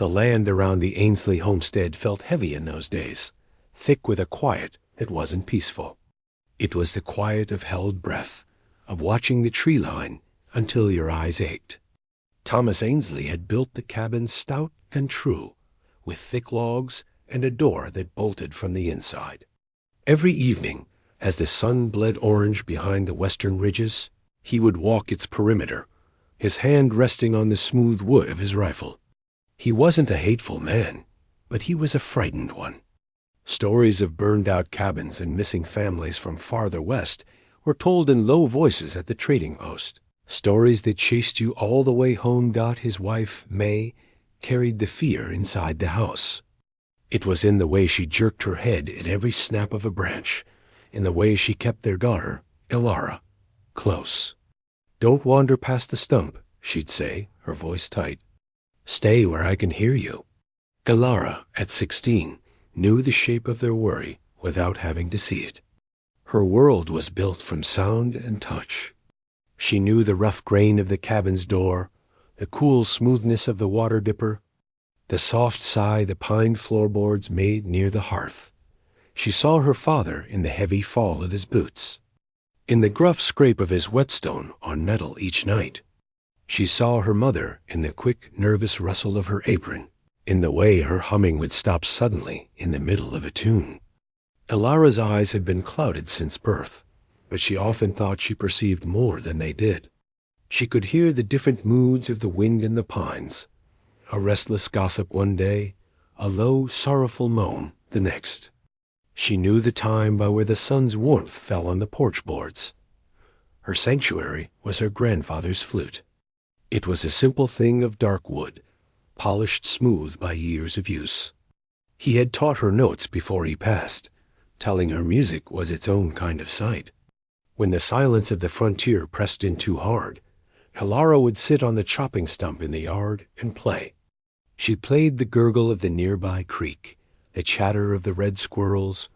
The land around the Ainsley homestead felt heavy in those days, thick with a quiet that wasn't peaceful. It was the quiet of held breath, of watching the tree line until your eyes ached. Thomas Ainsley had built the cabin stout and true, with thick logs and a door that bolted from the inside. Every evening, as the sun bled orange behind the western ridges, he would walk its perimeter, his hand resting on the smooth wood of his rifle. He wasn't a hateful man, but he was a frightened one. Stories of burned-out cabins and missing families from farther west were told in low voices at the trading post. Stories that chased you all the way home. His wife, May, carried the fear inside the house. It was in the way she jerked her head at every snap of a branch, in the way she kept their daughter, Elara, close. "Don't wander past the stump," she'd say, her voice tight. "Stay where I can hear you." Elara, at 16, knew the shape of their worry without having to see it. Her world was built from sound and touch. She knew the rough grain of the cabin's door, the cool smoothness of the water dipper, the soft sigh the pine floorboards made near the hearth. She saw her father in the heavy fall of his boots, in the gruff scrape of his whetstone on metal each night. She saw her mother in the quick, nervous rustle of her apron, in the way her humming would stop suddenly in the middle of a tune. Elara's eyes had been clouded since birth, but she often thought she perceived more than they did. She could hear the different moods of the wind in the pines, a restless gossip one day, a low, sorrowful moan the next. She knew the time by where the sun's warmth fell on the porch boards. Her sanctuary was her grandfather's flute. It was a simple thing of dark wood, polished smooth by years of use. He had taught her notes before he passed, telling her music was its own kind of sight. When the silence of the frontier pressed in too hard, Elara would sit on the chopping stump in the yard and play. She played the gurgle of the nearby creek, the chatter of the red squirrels,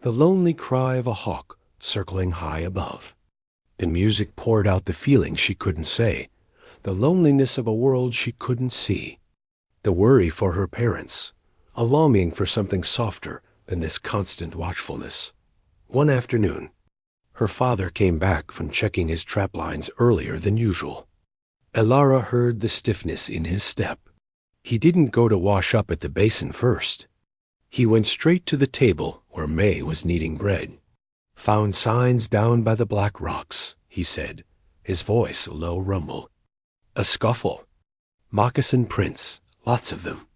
the lonely cry of a hawk circling high above. The music poured out the feelings she couldn't say, the loneliness of a world she couldn't see, the worry for her parents, a longing for something softer than this constant watchfulness. One afternoon, her father came back from checking his trap lines earlier than usual. Elara heard the stiffness in his step. He didn't go to wash up at the basin first. He went straight to the table where May was kneading bread. "Found signs down by the black rocks," he said, his voice a low rumble. "A scuffle. Moccasin prints, lots of them.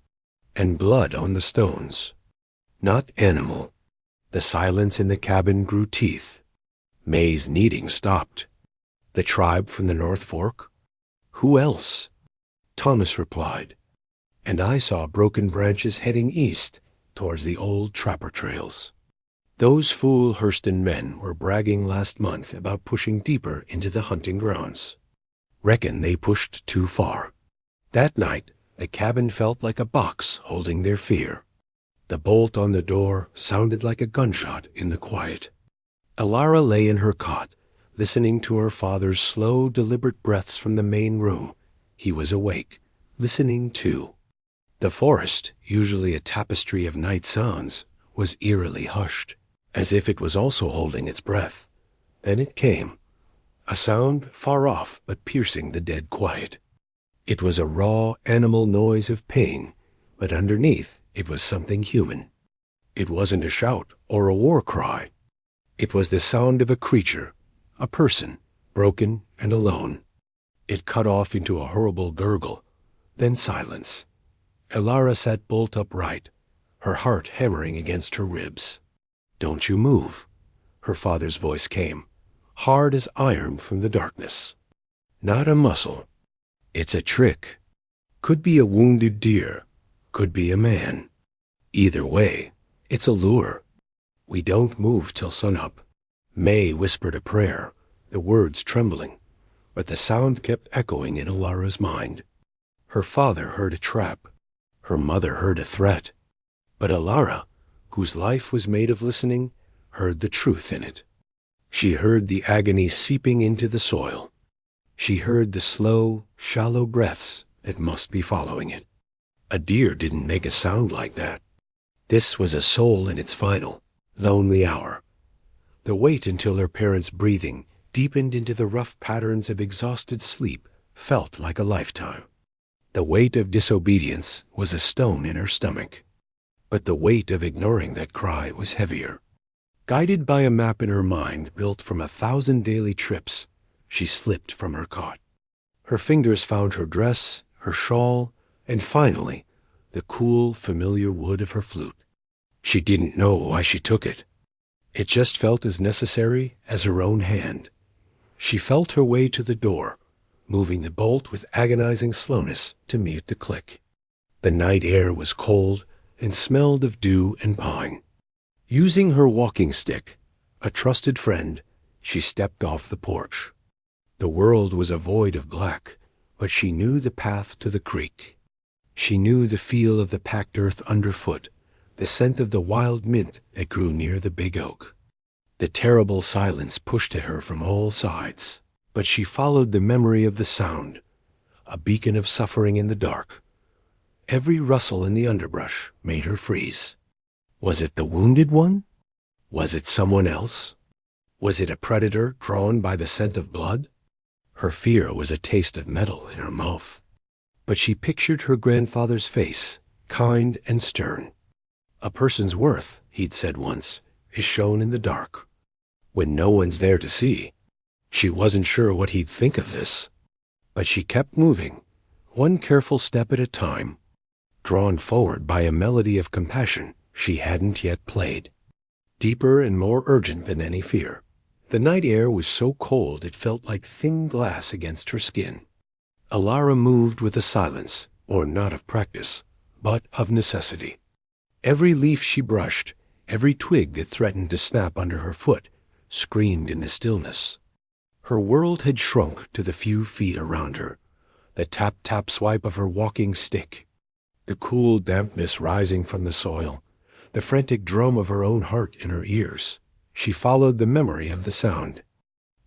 And blood on the stones. Not animal." The silence in the cabin grew teeth. May's kneading stopped. "The tribe from the North Fork?" "Who else?" Thomas replied. "And I saw broken branches heading east towards the old trapper trails. Those fool Hurston men were bragging last month about pushing deeper into the hunting grounds. Reckon they pushed too far. That night, the cabin felt like a box holding their fear. The bolt on the door sounded like a gunshot in the quiet. Elara lay in her cot, listening to her father's slow, deliberate breaths from the main room. He was awake, listening too. The forest, usually a tapestry of night sounds, was eerily hushed, as if it was also holding its breath. Then it came, a sound far off but piercing the dead quiet. It was a raw, animal noise of pain, but underneath it was something human. It wasn't a shout or a war cry. It was the sound of a creature, a person, broken and alone. It cut off into a horrible gurgle, then silence. Elara sat bolt upright, her heart hammering against her ribs. "Don't you move," her father's voice came, hard as iron from the darkness. "Not a muscle. It's a trick. Could be a wounded deer, could be a man. Either way, it's a lure. We don't move till sunup." May whispered a prayer, the words trembling, but the sound kept echoing in Elara's mind. Her father heard a trap. Her mother heard a threat. But Elara, whose life was made of listening, heard the truth in it. She heard the agony seeping into the soil. She heard the slow, shallow breaths that must be following it. A deer didn't make a sound like that. This was a soul in its final, lonely hour. The wait until her parents' breathing deepened into the rough patterns of exhausted sleep felt like a lifetime. The weight of disobedience was a stone in her stomach, but the weight of ignoring that cry was heavier. Guided by a map in her mind built from 1,000 daily trips, she slipped from her cot. Her fingers found her dress, her shawl, and finally, the cool, familiar wood of her flute. She didn't know why she took it. It just felt as necessary as her own hand. She felt her way to the door, moving the bolt with agonizing slowness to mute the click. The night air was cold and smelled of dew and pine. Using her walking stick, a trusted friend, she stepped off the porch. The world was a void of black, but she knew the path to the creek. She knew the feel of the packed earth underfoot, the scent of the wild mint that grew near the big oak. The terrible silence pushed at her from all sides, but she followed the memory of the sound, a beacon of suffering in the dark. Every rustle in the underbrush made her freeze. Was it the wounded one? Was it someone else? Was it a predator drawn by the scent of blood? Her fear was a taste of metal in her mouth. But she pictured her grandfather's face, kind and stern. A person's worth, he'd said once, is shown in the dark, when no one's there to see. She wasn't sure what he'd think of this, but she kept moving, one careful step at a time, drawn forward by a melody of compassion she hadn't yet played. Deeper and more urgent than any fear. The night air was so cold it felt like thin glass against her skin. Alara moved with a silence, or not of practice, but of necessity. Every leaf she brushed, every twig that threatened to snap under her foot, screamed in the stillness. Her world had shrunk to the few feet around her, the tap-tap swipe of her walking stick, the cool dampness rising from the soil, the frantic drum of her own heart in her ears. She followed the memory of the sound.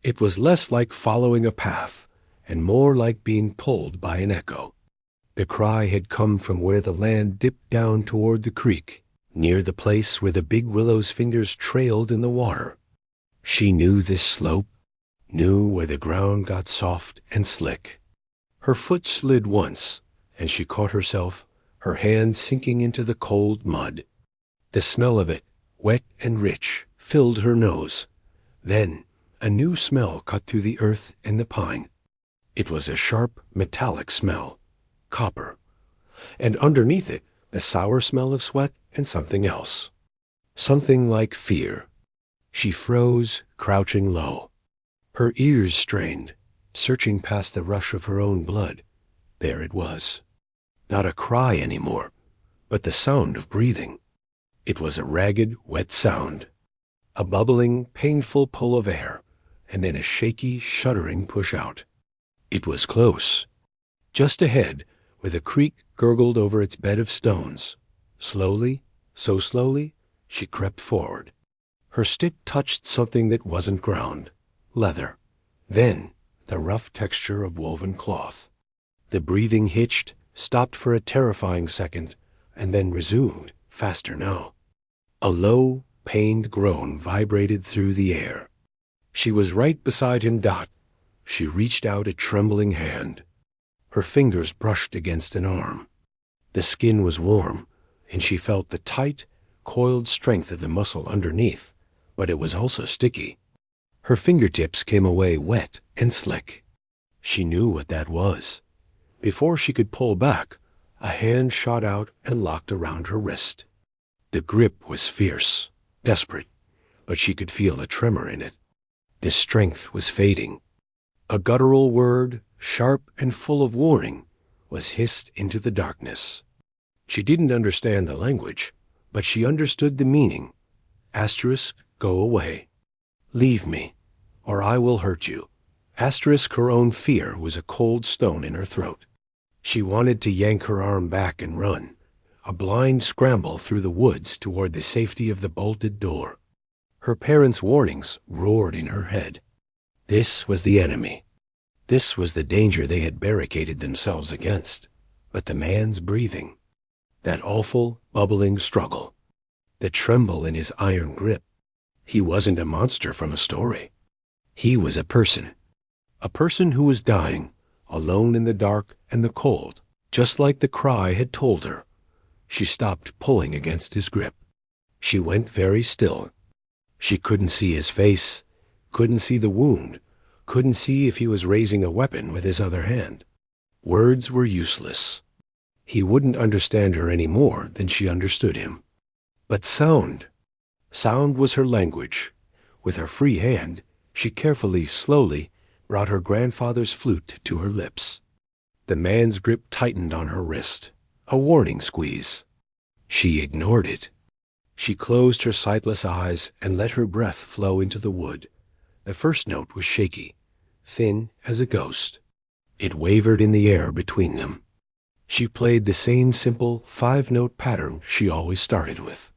It was less like following a path, and more like being pulled by an echo. The cry had come from where the land dipped down toward the creek, near the place where the big willow's fingers trailed in the water. She knew this slope, knew where the ground got soft and slick. Her foot slid once, and she caught herself, her hand sinking into the cold mud. The smell of it, wet and rich, filled her nose. Then a new smell cut through the earth and the pine. It was a sharp, metallic smell, copper, and underneath it the sour smell of sweat and something else. Something like fear. She froze, crouching low. Her ears strained, searching past the rush of her own blood. There it was. Not a cry anymore, but the sound of breathing. It was a ragged, wet sound. A bubbling, painful pull of air, and then a shaky, shuddering push out. It was close. Just ahead, where the creek gurgled over its bed of stones. Slowly, so slowly, she crept forward. Her stick touched something that wasn't ground. Leather. Then, the rough texture of woven cloth. The breathing hitched, stopped for a terrifying second, and then resumed, faster now. A low, pained groan vibrated through the air. She was right beside him. She reached out a trembling hand. Her fingers brushed against an arm. The skin was warm, and she felt the tight, coiled strength of the muscle underneath, but it was also sticky. Her fingertips came away wet and slick. She knew what that was. Before she could pull back, a hand shot out and locked around her wrist. The grip was fierce, desperate, but she could feel a tremor in it. The strength was fading. A guttural word, sharp and full of warning, was hissed into the darkness. She didn't understand the language, but she understood the meaning. Asterisk, go away. Leave me, or I will hurt you. Asterisk, her own fear was a cold stone in her throat. She wanted to yank her arm back and run, a blind scramble through the woods toward the safety of the bolted door. Her parents' warnings roared in her head. This was the enemy. This was the danger they had barricaded themselves against. But the man's breathing, that awful, bubbling struggle, the tremble in his iron grip. He wasn't a monster from a story. He was a person who was dying, alone in the dark and the cold, just like the cry had told her. She stopped pulling against his grip. She went very still. She couldn't see his face, couldn't see the wound, couldn't see if he was raising a weapon with his other hand. Words were useless. He wouldn't understand her any more than she understood him. But sound was her language. With her free hand, she carefully, slowly, brought her grandfather's flute to her lips. The man's grip tightened on her wrist, a warning squeeze. She ignored it. She closed her sightless eyes and let her breath flow into the wood. The first note was shaky, thin as a ghost. It wavered in the air between them. She played the same simple 5-note pattern she always started with,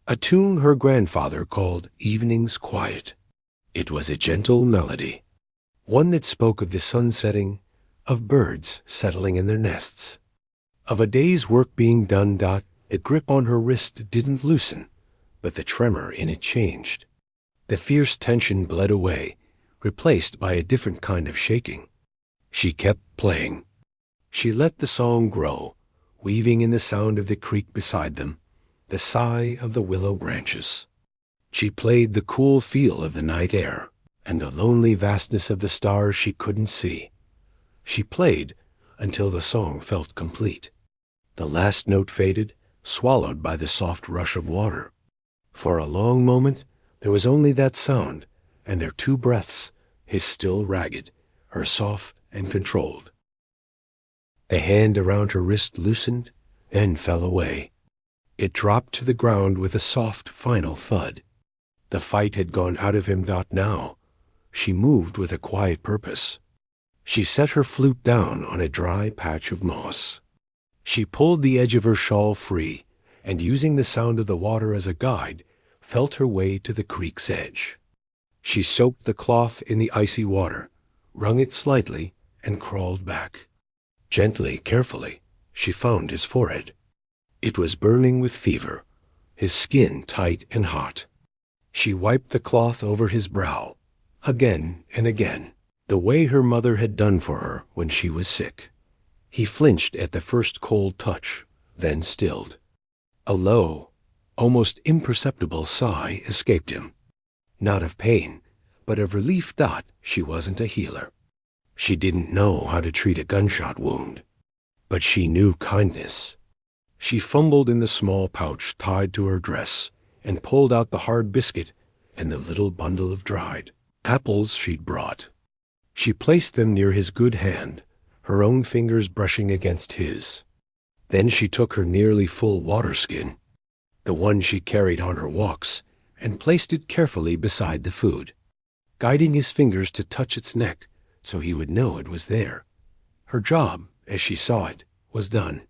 a tune her grandfather called Evening's Quiet. It was a gentle melody, one that spoke of the sun setting, of birds settling in their nests, of a day's work being done. The grip on her wrist didn't loosen, but the tremor in it changed. The fierce tension bled away, replaced by a different kind of shaking. She kept playing. She let the song grow, weaving in the sound of the creek beside them, the sigh of the willow branches. She played the cool feel of the night air and the lonely vastness of the stars she couldn't see. She played until the song felt complete. The last note faded, swallowed by the soft rush of water. For a long moment there was only that sound and their two breaths, his still ragged, her soft and controlled. The hand around her wrist loosened, then fell away. It dropped to the ground with a soft, final thud. The fight had gone out of him. Now she moved with a quiet purpose. She set her flute down on a dry patch of moss. She pulled the edge of her shawl free, and using the sound of the water as a guide, felt her way to the creek's edge. She soaked the cloth in the icy water, wrung it slightly, and crawled back. Gently, carefully, she found his forehead. It was burning with fever, his skin tight and hot. She wiped the cloth over his brow, again and again, the way her mother had done for her when she was sick. He flinched at the first cold touch, then stilled. A low, almost imperceptible sigh escaped him. Not of pain, but of relief. She wasn't a healer. She didn't know how to treat a gunshot wound, but she knew kindness. She fumbled in the small pouch tied to her dress and pulled out the hard biscuit and the little bundle of dried apples she'd brought. She placed them near his good hand, her own fingers brushing against his. Then she took her nearly full water skin, the one she carried on her walks, and placed it carefully beside the food, guiding his fingers to touch its neck so he would know it was there. Her job, as she saw it, was done.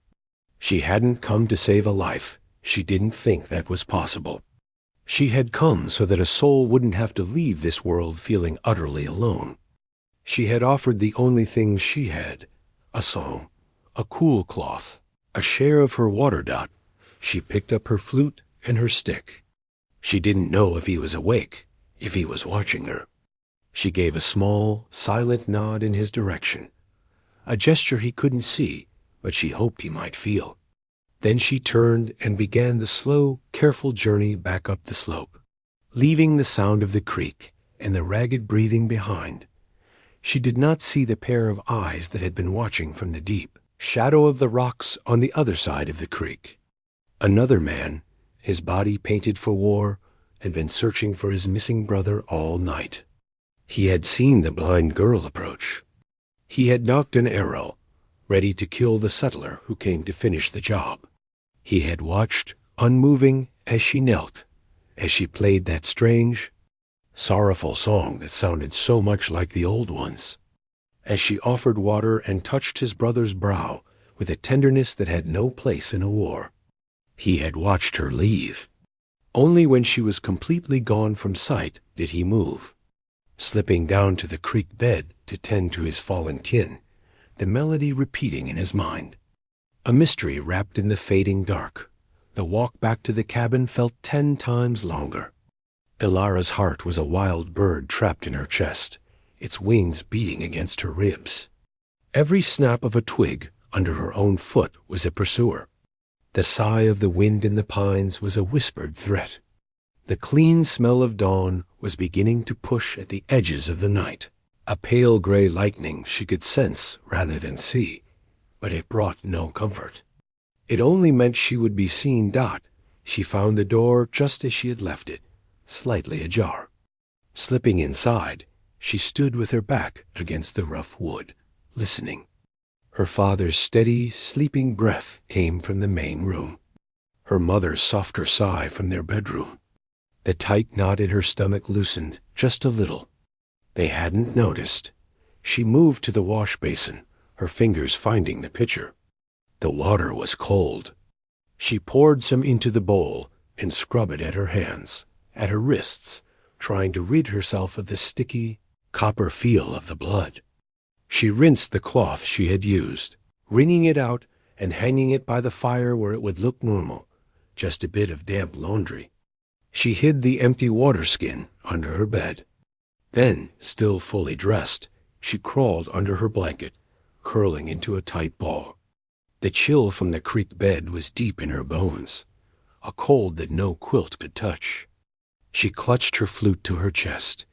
She hadn't come to save a life. She didn't think that was possible. She had come so that a soul wouldn't have to leave this world feeling utterly alone. She had offered the only thing she had, a song, a cool cloth, a share of her water. She picked up her flute and her stick. She didn't know if he was awake, if he was watching her. She gave a small, silent nod in his direction, a gesture he couldn't see, but she hoped he might feel. Then she turned and began the slow, careful journey back up the slope, leaving the sound of the creek and the ragged breathing behind. She did not see the pair of eyes that had been watching from the deep shadow of the rocks on the other side of the creek. Another man, his body painted for war, had been searching for his missing brother all night. He had seen the blind girl approach. He had knocked an arrow, ready to kill the settler who came to finish the job. He had watched, unmoving, as she knelt, as she played that strange, sorrowful song that sounded so much like the old ones, as she offered water and touched his brother's brow with a tenderness that had no place in a war. He had watched her leave. Only when she was completely gone from sight did he move, slipping down to the creek bed to tend to his fallen kin, the melody repeating in his mind. A mystery wrapped in the fading dark. The walk back to the cabin felt 10 times longer. Elara's heart was a wild bird trapped in her chest, its wings beating against her ribs. Every snap of a twig under her own foot was a pursuer. The sigh of the wind in the pines was a whispered threat. The clean smell of dawn was beginning to push at the edges of the night. A pale gray lightning she could sense rather than see, but it brought no comfort. It only meant she would be seen. She found the door just as she had left it, slightly ajar. Slipping inside, she stood with her back against the rough wood, listening. Her father's steady, sleeping breath came from the main room. Her mother's softer sigh from their bedroom. The tight knot in her stomach loosened just a little. They hadn't noticed. She moved to the wash basin, her fingers finding the pitcher. The water was cold. She poured some into the bowl and scrubbed it at her hands, at her wrists, trying to rid herself of the sticky, copper feel of the blood. She rinsed the cloth she had used, wringing it out and hanging it by the fire where it would look normal, just a bit of damp laundry. She hid the empty water skin under her bed. Then, still fully dressed, she crawled under her blanket, curling into a tight ball. The chill from the creak bed was deep in her bones, a cold that no quilt could touch. She clutched her flute to her chest,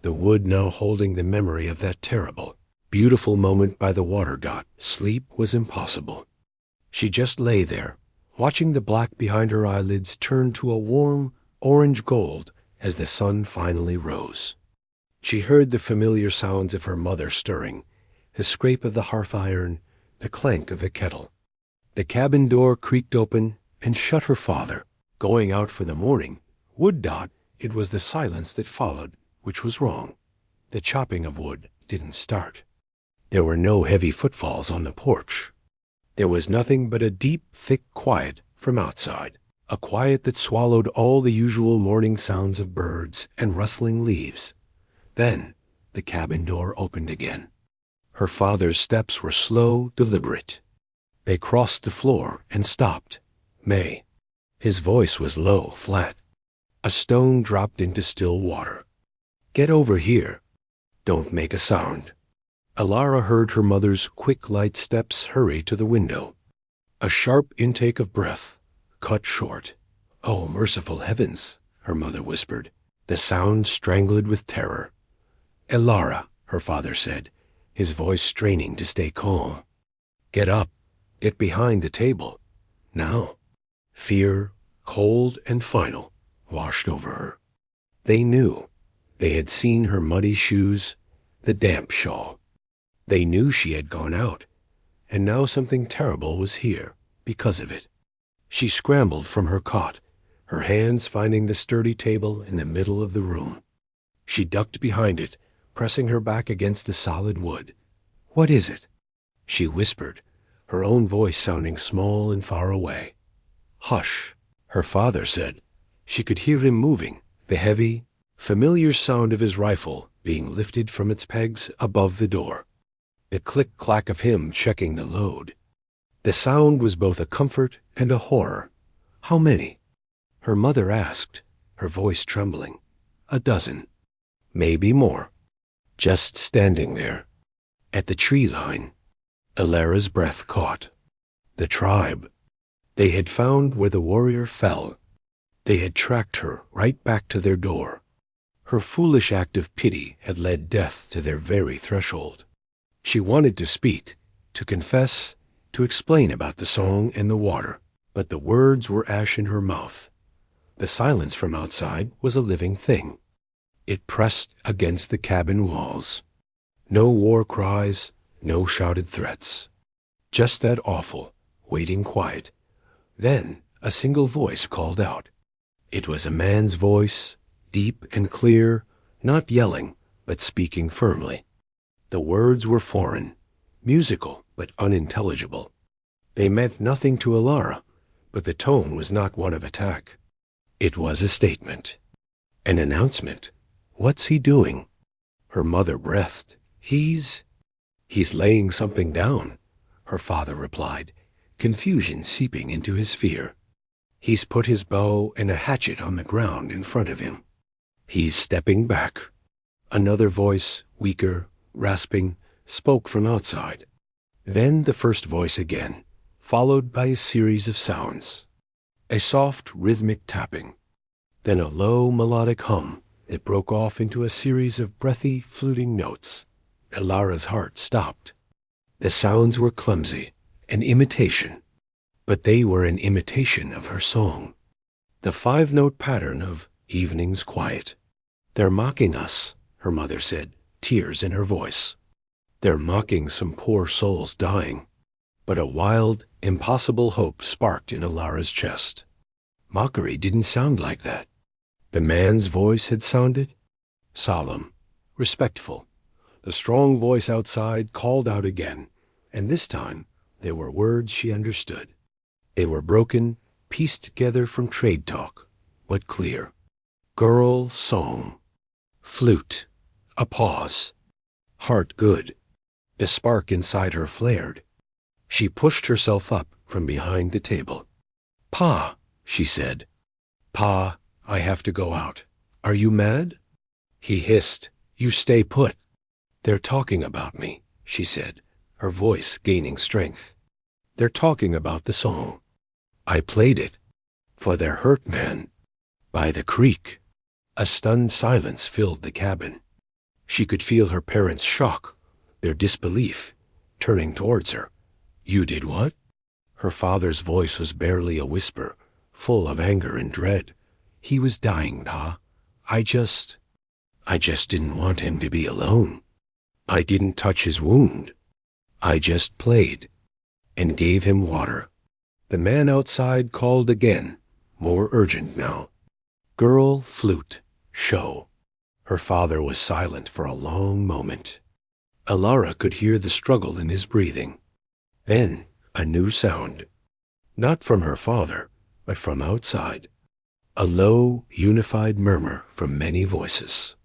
the wood now holding the memory of that terrible, beautiful moment by the water ghat. Sleep was impossible. She just lay there, watching the black behind her eyelids turn to a warm orange gold as the sun finally rose. She heard the familiar sounds of her mother stirring, the scrape of the hearth iron, the clank of the kettle. The cabin door creaked open and shut her father, going out for the morning. It was the silence that followed, which was wrong. The chopping of wood didn't start. There were no heavy footfalls on the porch. There was nothing but a deep, thick quiet from outside, a quiet that swallowed all the usual morning sounds of birds and rustling leaves. Then the cabin door opened again. Her father's steps were slow, deliberate. They crossed the floor and stopped. May. His voice was low, flat. A stone dropped into still water. Get over here. Don't make a sound. Elara heard her mother's quick, light steps hurry to the window. A sharp intake of breath, cut short. Oh, merciful heavens, her mother whispered, the sound strangled with terror. Elara, her father said, his voice straining to stay calm. Get up. Get behind the table. Now. Fear, cold and final, washed over her. They knew. They had seen her muddy shoes, the damp shawl. They knew she had gone out, and now something terrible was here because of it. She scrambled from her cot, her hands finding the sturdy table in the middle of the room. She ducked behind it, pressing her back against the solid wood. What is it? She whispered, her own voice sounding small and far away. Hush, her father said. She could hear him moving, the heavy, familiar sound of his rifle being lifted from its pegs above the door. The click-clack of him checking the load. The sound was both a comfort and a horror. How many? Her mother asked, her voice trembling. 12. Maybe more. Just standing there. At the tree line. Elara's breath caught. The tribe. They had found where the warrior fell. They had tracked her right back to their door. Her foolish act of pity had led death to their very threshold. She wanted to speak, to confess, to explain about the song and the water, but the words were ash in her mouth. The silence from outside was a living thing. It pressed against the cabin walls. No war cries, no shouted threats. Just that awful, waiting quiet. Then a single voice called out. It was a man's voice, deep and clear, not yelling, but speaking firmly. The words were foreign, musical but unintelligible. They meant nothing to Elara, but the tone was not one of attack. It was a statement, an announcement. What's he doing? Her mother breathed. He's laying something down, her father replied, confusion seeping into his fear. He's put his bow and a hatchet on the ground in front of him. He's stepping back. Another voice, weaker, rasping, spoke from outside. Then the first voice again, followed by a series of sounds. A soft, rhythmic tapping. Then a low, melodic hum that broke off into a series of breathy, fluting notes. Ilara's heart stopped. The sounds were clumsy, an imitation, but they were an imitation of her song. The 5-note pattern of Evening's Quiet. "They're mocking us," her mother said, tears in her voice. "They're mocking some poor souls dying." But a wild, impossible hope sparked in Ilara's chest. Mockery didn't sound like that. The man's voice had sounded solemn, respectful. The strong voice outside called out again, and this time there were words she understood. They were broken, pieced together from trade talk, but clear. Girl song. Flute. A pause. Heart good. The spark inside her flared. She pushed herself up from behind the table. "Pa," she said. "Pa, I have to go out. Are you mad?" He hissed, "You stay put." "They're talking about me," she said, her voice gaining strength. "They're talking about the song. I played it for their hurt man by the creek." A stunned silence filled the cabin. She could feel her parents' shock, their disbelief, turning towards her. "You did what?" Her father's voice was barely a whisper, full of anger and dread. "He was dying, Pa. I just didn't want him to be alone. I didn't touch his wound. I just played and gave him water." The man outside called again, more urgent now. "Girl, flute, show." Her father was silent for a long moment. Ilara could hear the struggle in his breathing. Then a new sound. Not from her father, but from outside. A low, unified murmur from many voices.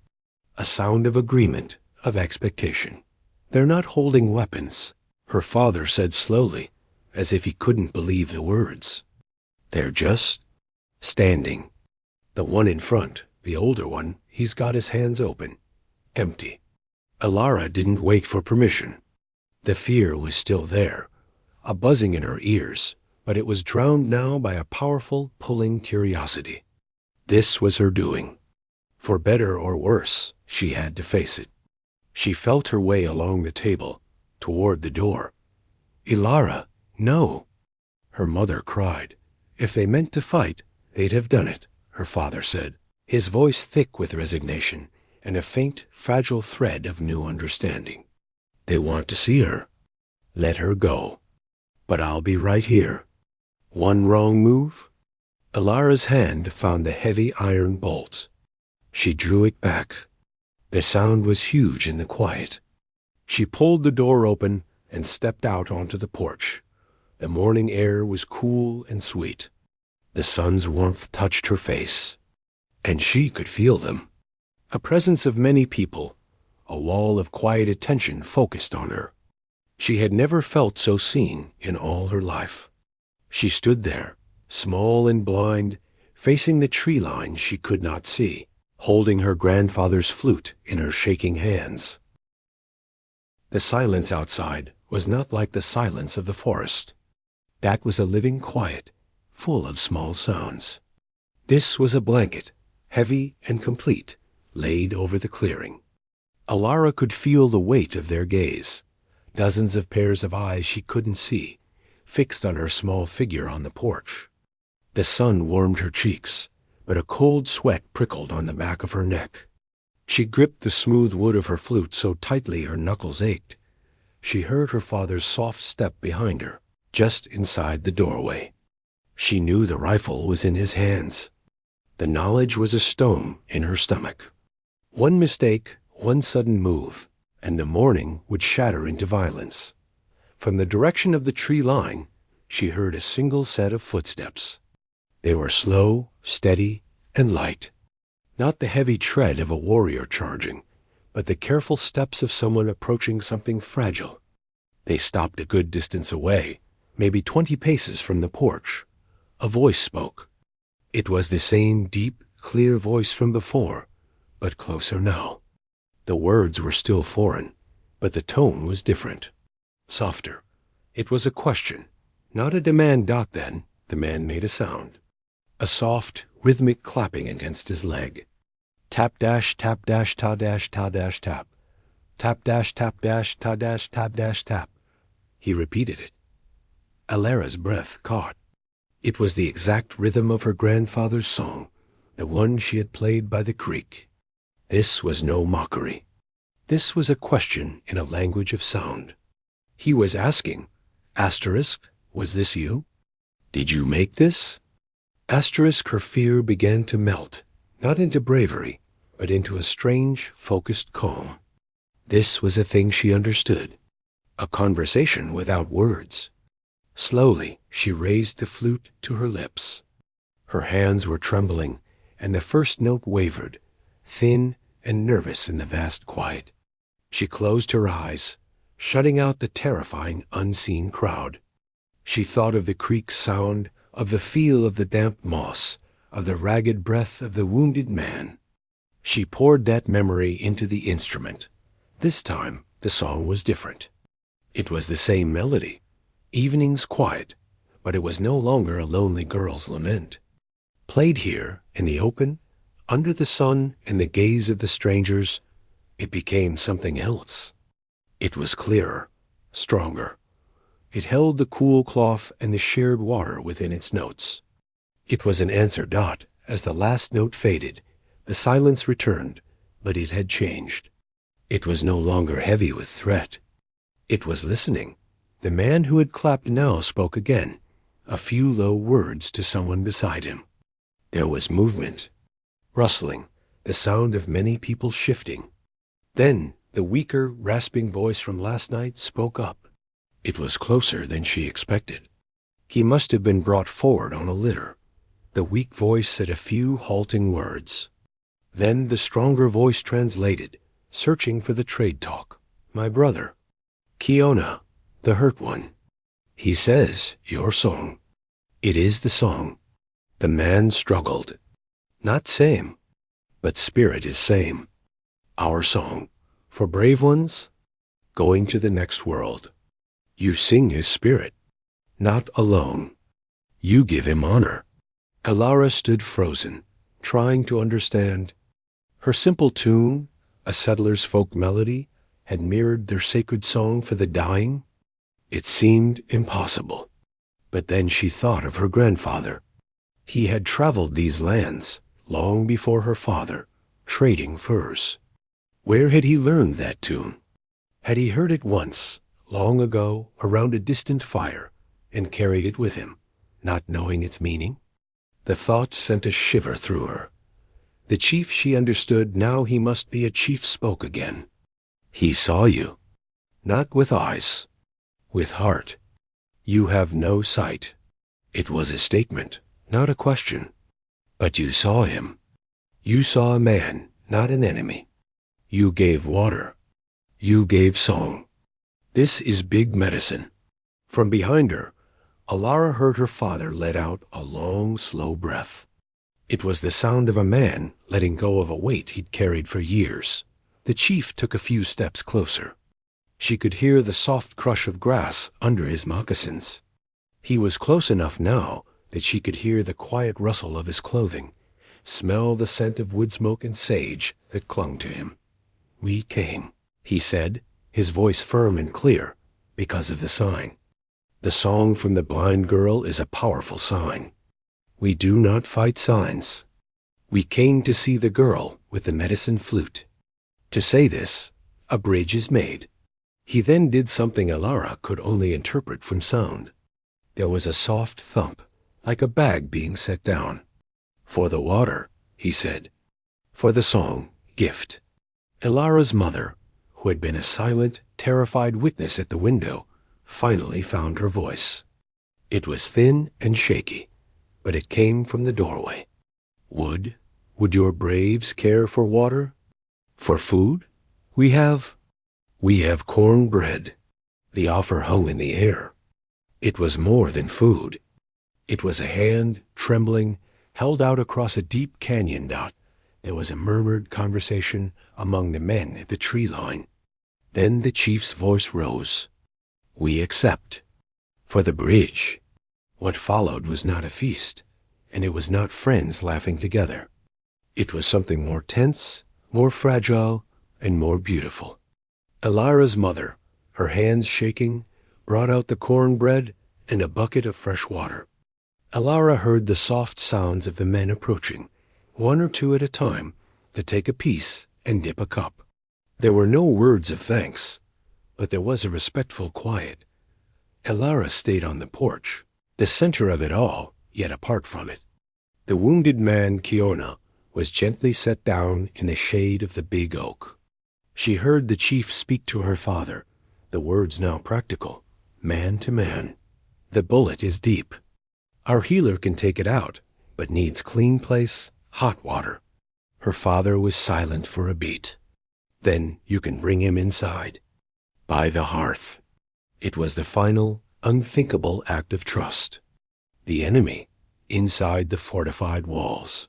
A sound of agreement, of expectation. "They're not holding weapons," her father said slowly, as if he couldn't believe the words. "They're just standing. The one in front, the older one, he's got his hands open, empty." Ilara didn't wait for permission. The fear was still there, a buzzing in her ears, but it was drowned now by a powerful, pulling curiosity. This was her doing. For better or worse, she had to face it. She felt her way along the table, toward the door. "Ilara, no!" Her mother cried. "If they meant to fight, they'd have done it," her father said, his voice thick with resignation and a faint, fragile thread of new understanding. "They want to see her. Let her go. But I'll be right here. One wrong move?" Ilara's hand found the heavy iron bolt. She drew it back. The sound was huge in the quiet. She pulled the door open and stepped out onto the porch. The morning air was cool and sweet. The sun's warmth touched her face, and she could feel them. A presence of many people, a wall of quiet attention focused on her. She had never felt so seen in all her life. She stood there, small and blind, facing the tree line she could not see, holding her grandfather's flute in her shaking hands. The silence outside was not like the silence of the forest. That was a living quiet, full of small sounds. This was a blanket, heavy and complete, laid over the clearing. Ilara could feel the weight of their gaze, dozens of pairs of eyes she couldn't see, fixed on her small figure on the porch. The sun warmed her cheeks, but a cold sweat prickled on the back of her neck. She gripped the smooth wood of her flute so tightly her knuckles ached. She heard her father's soft step behind her, just inside the doorway. She knew the rifle was in his hands. The knowledge was a stone in her stomach. One mistake, one sudden move, and the morning would shatter into violence. From the direction of the tree line, she heard a single set of footsteps. They were slow, steady, and light. Not the heavy tread of a warrior charging, but the careful steps of someone approaching something fragile. They stopped a good distance away, Maybe 20 paces from the porch, a voice spoke. It was the same deep, clear voice from before, but closer now. The words were still foreign, but the tone was different, softer. It was a question, not a demand. Then the man made a sound, a soft, rhythmic clapping against his leg. Tap dash tap dash ta dash ta dash tap. Tap dash tap dash ta dash tap dash tap. He repeated it. Alara's breath caught. It was the exact rhythm of her grandfather's song, the one she had played by the creek. This was no mockery. This was a question in a language of sound. He was asking, Asterisk, was this you? Did you make this? Asterisk, her fear began to melt, not into bravery, but into a strange, focused calm. This was a thing she understood, a conversation without words. Slowly, she raised the flute to her lips. Her hands were trembling, and the first note wavered, thin and nervous in the vast quiet. She closed her eyes, shutting out the terrifying, unseen crowd. She thought of the creek's sound, of the feel of the damp moss, of the ragged breath of the wounded man. She poured that memory into the instrument. This time, the song was different. It was the same melody, evening's quiet, but it was no longer a lonely girl's lament. Played here, in the open, under the sun and the gaze of the strangers, it became something else. It was clearer, stronger. It held the cool cloth and the shared water within its notes. It was an answer. As the last note faded, the silence returned, but it had changed. It was no longer heavy with threat. It was listening. The man who had clapped now spoke again, a few low words to someone beside him. There was movement, rustling, the sound of many people shifting. Then the weaker, rasping voice from last night spoke up. It was closer than she expected. He must have been brought forward on a litter. The weak voice said a few halting words. Then the stronger voice translated, searching for the trade talk. My brother, Kiona, the hurt one. He says, your song. It is the song. The man struggled. Not same, but spirit is same. Our song, for brave ones, going to the next world. You sing his spirit, not alone. You give him honor. Alara stood frozen, trying to understand. Her simple tune, a settler's folk melody, had mirrored their sacred song for the dying. It seemed impossible. But then she thought of her grandfather. He had traveled these lands long before her father, trading furs. Where had he learned that tune? Had he heard it once, long ago, around a distant fire, and carried it with him, not knowing its meaning? The thought sent a shiver through her. The chief she understood, now he must be a chief, spoke again. He saw you, not with eyes, with heart. You have no sight. It was a statement, not a question. But you saw him. You saw a man, not an enemy. You gave water. You gave song. This is big medicine. From behind her, Alara heard her father let out a long, slow breath. It was the sound of a man letting go of a weight he'd carried for years. The chief took a few steps closer. She could hear the soft crush of grass under his moccasins. He was close enough now that she could hear the quiet rustle of his clothing, smell the scent of wood smoke and sage that clung to him. We came, he said, his voice firm and clear, because of the sign. The song from the blind girl is a powerful sign. We do not fight signs. We came to see the girl with the medicine flute. To say this, a bridge is made. He then did something Alara could only interpret from sound. There was a soft thump, like a bag being set down. For the water, he said. For the song, gift. Alara's mother, who had been a silent, terrified witness at the window, finally found her voice. It was thin and shaky, but it came from the doorway. Would your braves care for water? For food? We have cornbread. The offer hung in the air. It was more than food. It was a hand, trembling, held out across a deep canyon dot. There was a murmured conversation among the men at the tree line. Then the chief's voice rose. "We accept." For the bridge. What followed was not a feast, and it was not friends laughing together. It was something more tense, more fragile, and more beautiful. Elara's mother, her hands shaking, brought out the cornbread and a bucket of fresh water. Elara heard the soft sounds of the men approaching, one or two at a time, to take a piece and dip a cup. There were no words of thanks, but there was a respectful quiet. Elara stayed on the porch, the center of it all, yet apart from it. The wounded man, Kiona, was gently set down in the shade of the big oak. She heard the chief speak to her father, the words now practical, man to man. "The bullet is deep. Our healer can take it out, but needs clean place, hot water." Her father was silent for a beat. "Then you can bring him inside." By the hearth. It was the final, unthinkable act of trust. The enemy, inside the fortified walls.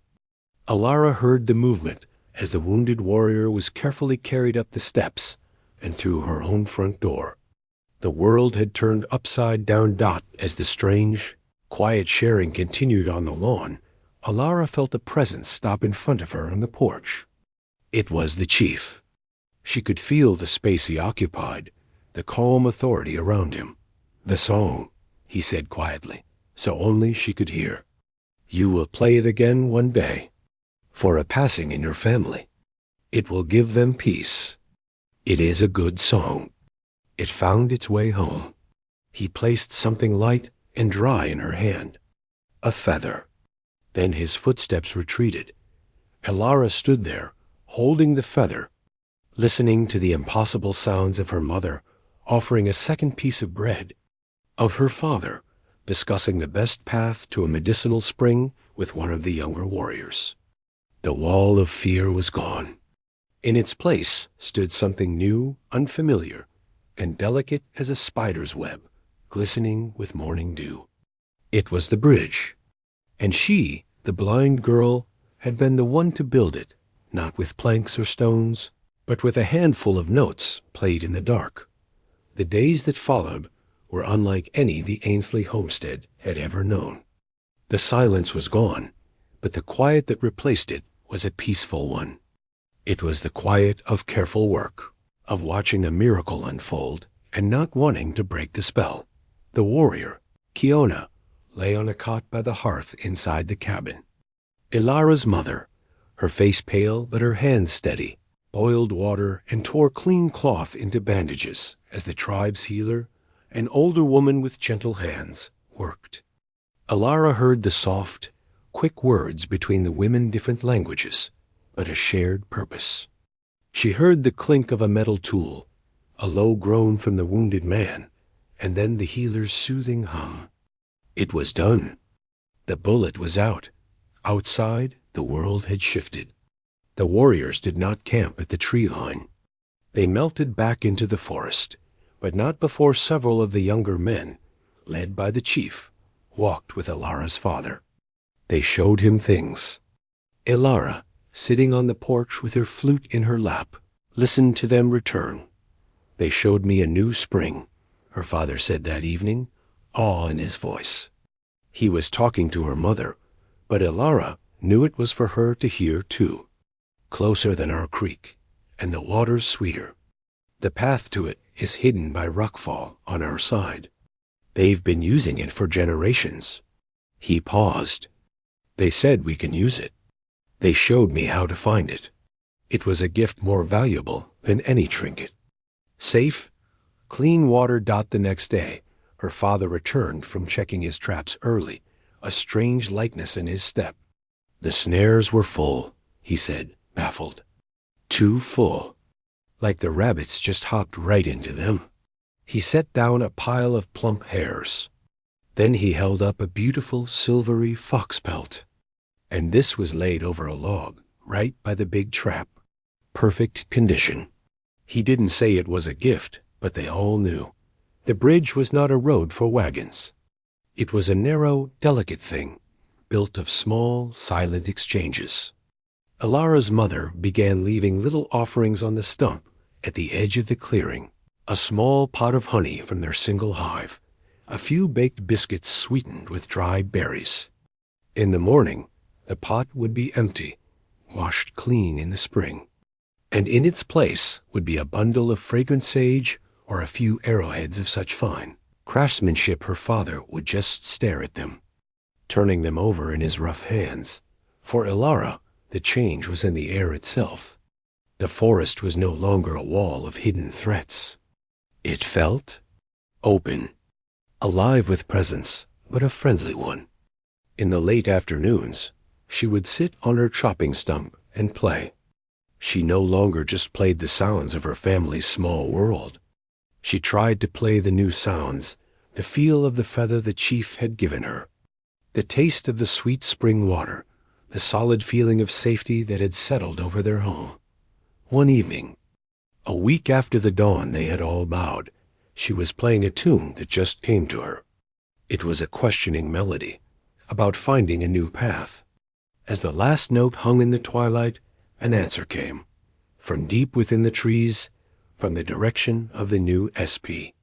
Elara heard the movement as the wounded warrior was carefully carried up the steps and through her own front door. The world had turned upside down dot as the strange, quiet sharing continued on the lawn. Elara felt a presence stop in front of her on the porch. It was the chief. She could feel the space he occupied, the calm authority around him. "The song," he said quietly, so only she could hear. "You will play it again one day, for a passing in your family. It will give them peace. It is a good song." It found its way home. He placed something light and dry in her hand. A feather. Then his footsteps retreated. Elara stood there, holding the feather, listening to the impossible sounds of her mother, offering a second piece of bread, of her father, discussing the best path to a medicinal spring with one of the younger warriors. The wall of fear was gone. In its place stood something new, unfamiliar, and delicate as a spider's web, glistening with morning dew. It was the bridge, and she, the blind girl, had been the one to build it, not with planks or stones, but with a handful of notes played in the dark. The days that followed were unlike any the Ainsley homestead had ever known. The silence was gone, but the quiet that replaced it was a peaceful one. It was the quiet of careful work, of watching a miracle unfold and not wanting to break the spell. The warrior, Kiona, lay on a cot by the hearth inside the cabin. Elara's mother, her face pale but her hands steady, boiled water and tore clean cloth into bandages as the tribe's healer, an older woman with gentle hands, worked. Elara heard the soft, quick words between the women different languages, but a shared purpose. She heard the clink of a metal tool, a low groan from the wounded man, and then the healer's soothing hum. It was done. The bullet was out. Outside, the world had shifted. The warriors did not camp at the tree line. They melted back into the forest, but not before several of the younger men, led by the chief, walked with Elara's father. They showed him things. Elara, sitting on the porch with her flute in her lap, listened to them return. "They showed me a new spring," her father said that evening, awe in his voice. He was talking to her mother, but Elara knew it was for her to hear too. "Closer than our creek, and the water's sweeter. The path to it is hidden by rockfall on our side. They've been using it for generations." He paused. "They said we can use it. They showed me how to find it. It was a gift more valuable than any trinket." Safe, clean water. The next day, her father returned from checking his traps early, a strange lightness in his step. "The snares were full," he said, baffled. "Too full. Like the rabbits just hopped right into them." He set down a pile of plump hairs. Then he held up a beautiful silvery fox pelt. And this was laid over a log, right by the big trap. Perfect condition. He didn't say it was a gift, but they all knew. The bridge was not a road for wagons. It was a narrow, delicate thing, built of small, silent exchanges. Elara's mother began leaving little offerings on the stump at the edge of the clearing. A small pot of honey from their single hive, a few baked biscuits sweetened with dried berries. In the morning, the pot would be empty, washed clean in the spring, and in its place would be a bundle of fragrant sage or a few arrowheads of such fine craftsmanship her father would just stare at them, turning them over in his rough hands. For Elara, the change was in the air itself. The forest was no longer a wall of hidden threats. It felt open, alive with presence, but a friendly one. In the late afternoons, she would sit on her chopping stump and play. She no longer just played the sounds of her family's small world. She tried to play the new sounds, the feel of the feather the chief had given her, the taste of the sweet spring water, the solid feeling of safety that had settled over their home. One evening, a week after the dawn they had all bowed, she was playing a tune that just came to her. It was a questioning melody, about finding a new path. As the last note hung in the twilight, an answer came, from deep within the trees, from the direction of the new SP.